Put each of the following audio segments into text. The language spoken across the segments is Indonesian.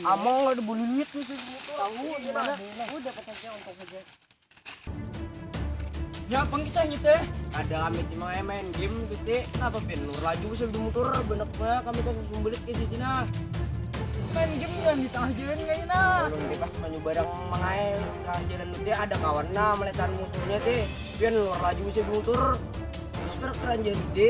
Among ada bulilit nih tahu gimana? Udah kata untuk aja. Ya pengisahnya teh. Ada kami cuma main game gitu. Apa penur laju sebelum motor benak banget kami kan sumbelit ke sini nah. Main game yang di tengah jalan kayaknya nah. Belum di pas maju barang mangai tengah jalan lu teh ada kawan nah meletan musuhnya teh. Pian lur laju sebelum motor. Terus keren jadi.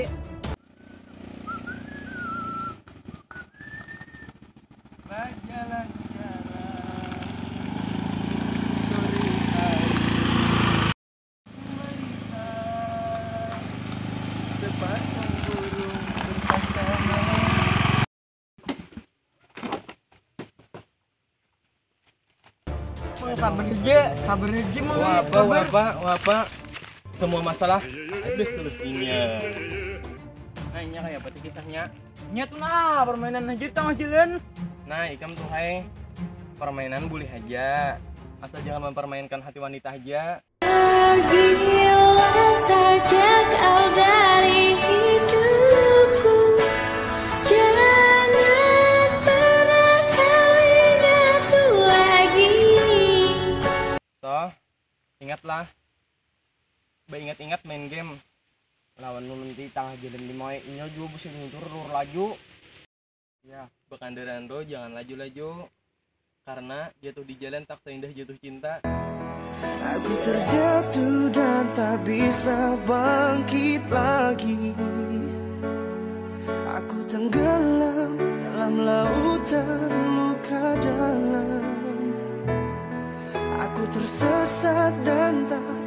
Kabar aja mau apa semua masalah ada solusinya. Nah ini kayak apa tuh kisahnya? nya tuh nah permainan aja tengah jalan. Nah ikam tuh hai permainan boleh aja asal jangan mempermainkan hati wanita aja. Pergilah saja kau dari hidupku, jangan pernah kau ingatku lagi. Toh ingatlah, ingat-ingat main game Lawan lu nanti tengah jalan di moe inyo juga bisa mundur lur laju. ya bekandaran tuh jangan laju-laju karena jatuh di jalan tak seindah jatuh cinta. Aku terjatuh dan tak bisa bangkit lagi. Aku tenggelam dalam lautan luka dalam. Aku tersesat dan tak